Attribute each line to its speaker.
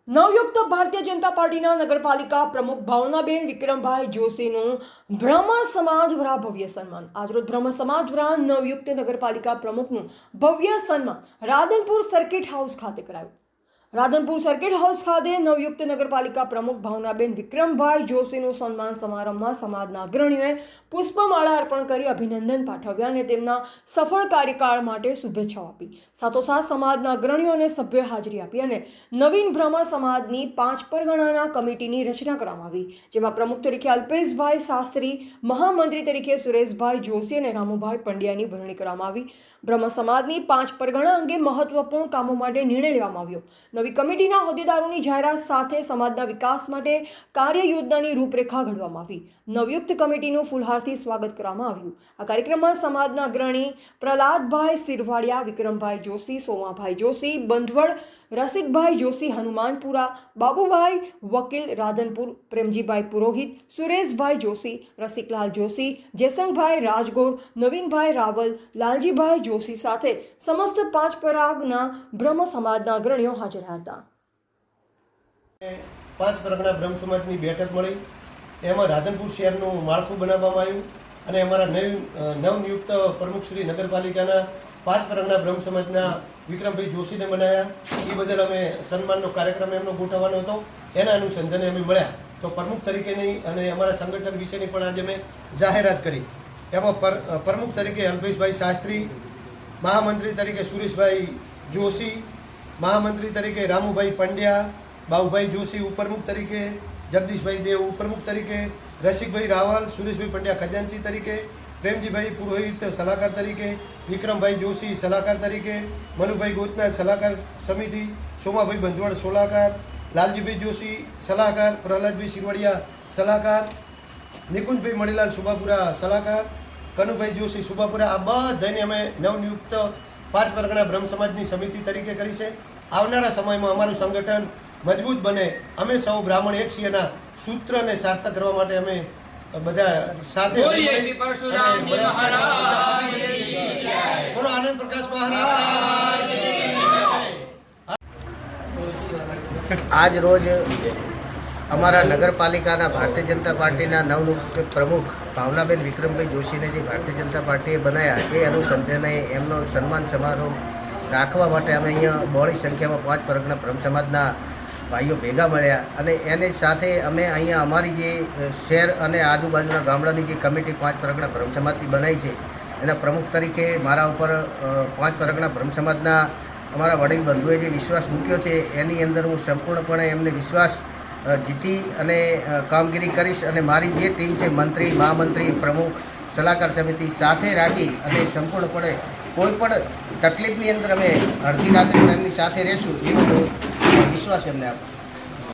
Speaker 1: નવયુક્ત ભારતીય જનતા પાર્ટીના નગરપાલિકા પ્રમુખ ભાવનાબેન વિક્રમભાઈ જોશીનું બ્રહ્મ સમાજ દ્વારા ભવ્ય સન્માન। આજરોજ બ્રહ્મ સમાજ દ્વારા નવયુક્ત નગરપાલિકા પ્રમુખનું ભવ્ય સન્માન રાધનપુર સર્કિટ હાઉસ ખાતે કરાયું। રાધનપુર સર્કિટ હાઉસ ખાતે નવયુક્ત નગરપાલિકા પ્રમુખ ભાવનાબેન વિક્રમભાઈ જોશીનું સન્માન સમારંભમાં સમાજના અગ્રણીઓએ પુષ્પમાળા અર્પણ કરી અભિનંદન પાઠવ્યા અને તેમના સફળ કાર્યકાળ માટે શુભેચ્છાઓ આપી। સાથોસાથ સમાજના અગ્રણીઓ અને સભ્યોએ હાજરી આપી અને નવીન બ્રહ્મ સમાજની 5 પરગણાના કમિટીની રચના કરવામાં આવી, જેમાં પ્રમુખ તરીકે અલ્પેશભાઈ શાસ્ત્રી, મહામંત્રી તરીકે સુરેશભાઈ જોશી અને રામુભાઈ પંડ્યાની વરણી કરવામાં આવી। બ્રહ્મ સમાજની 5 પરગણા અંગે મહત્વપૂર્ણ કામો માટે નિર્ણય લેવામાં આવ્યો। નવી કમિટીના હોદ્દેદારોની જાહેરાત સાથે સમાજના વિકાસ માટે કાર્ય યોજનાની રૂપરેખા ઘડવામાં આવી। નવયુક્ત કમિટીનું ફૂલહારથી સ્વાગત કરવામાં આવ્યું। આ કાર્યક્રમમાં સમાજના અગ્રણી પ્રહલાદભાઈ સિરવાડિયા, વિક્રમભાઈ જોશી, સોમાભાઈ જોશી, બંધવડ, રસિકભાઈ જોશી, હનુમાનપુરા, બાબુભાઈ વકીલ, રાધનપુર, પ્રેમજીભાઈ પુરોહિત, સુરેશભાઈ જોશી, રસિકલાલ જોશી, જયસંગભાઈ રાજગોર, નવીનભાઈ રાવલ, લાલજીભાઈ જોશી સાથે સમસ્ત 5 પરાગના બ્રહ્મ સમાજના અગ્રણીઓ હાજર હતા।
Speaker 2: 5 પરગણા બ્રહ્મ સમાજની બેઠક મળી, એમાં રાધનપુર શહેરનું માળખું બનાવવામાં આવ્યું અને અમારા નવનિયુક્ત પ્રમુખ શ્રી નગરપાલિકાના 5 પરગણા બ્રહ્મ સમાજના વિક્રમભાઈ જોશીને બનાવ્યા। એ બદલ અમે સન્માનનો કાર્યક્રમ એમનો ગોઠવવાનો હતો, એના અનુસંધાને અમે મળ્યા તો પ્રમુખ તરીકેની અને અમારા સંગઠન વિશેની પણ આજે અમે જાહેરાત કરી। એમાં પ્રમુખ તરીકે અલ્પેશભાઈ શાસ્ત્રી, મહામંત્રી તરીકે સુરેશભાઈ જોશી, મહામંત્રી તરીકે રામુભાઈ પંડ્યા, બાબુભાઈ જોશી ઉપપ્રમુખ તરીકે, જગદીશભાઈ દેવ ઉપપ્રમુખ તરીકે, રસિકભાઈ રાવલ, સુરેશભાઈ પંડ્યા ખજાનચી તરીકે, પ્રેમજીભાઈ પુરોહિત સલાહકાર તરીકે, વિક્રમભાઈ જોશી સલાહકાર તરીકે, મનુભાઈ ગોતના સલાહકાર સમિતિ, સોમાભાઈ બંધવડ સલાહકાર, લાલજીભાઈ જોશી સલાહકાર, પ્રહલાદભાઈ સિરવડિયા સલાહકાર, નિકુંજભાઈ મણીલાલ સુબાપુરા સલાહકાર, કનુભાઈ જોશી સુબાપુરા, આ બધાને અમે નવનિયુક્ત 5 પરગણા બ્રહ્મ સમાજની સમિતિ તરીકે કરી છે। આવનારા સમયમાં અમારું સંગઠન મજબૂત બને, અમે સૌ બ્રાહ્મણ એક છીએના સૂત્રને સાર્થક કરવા માટે અમે બધા સાથે બોલો આનંદ પ્રકાશ મહારાજ।
Speaker 3: આજ રોજ અમારા નગરપાલિકાના ભારતીય જનતા પાર્ટીના નવનિયુક્ત પ્રમુખ ભાવનાબેન વિક્રમભાઈ જોશીને જે ભારતીય જનતા પાર્ટીએ બનાવ્યા, એ અનુસંધાને એમનો સન્માન સમારોહ રાખવા માટે અમે અહીંયા બહોળી સંખ્યામાં 5 પરગણા બ્રહ્મ સમાજના ભાઈઓ ભેગા મળ્યા અને એની સાથે અમે અહીંયા અમારી જે શહેર અને આજુબાજુના ગામડાની જે કમિટી 5 પરગણા બ્રહ્મ સમાજની બનાવી છે, એના પ્રમુખ તરીકે મારા ઉપર 5 પરગણા બ્રહ્મ સમાજના અમારા વડીલ બંધુએ જે વિશ્વાસ મૂક્યો છે, એની અંદર હું સંપૂર્ણપણે એમને વિશ્વાસ જીતી અને કામગીરી કરીશ અને મારી જે ટીમ છે મંત્રી, મહામંત્રી, પ્રમુખ, સલાહકાર સમિતિ સાથે રાખી અને સંપૂર્ણપણે કોઈ પણ તકલીફની અંદર અમે અડધી રાત્રે એમની સાથે રહેશું એવો વિશ્વાસ એમને આપું।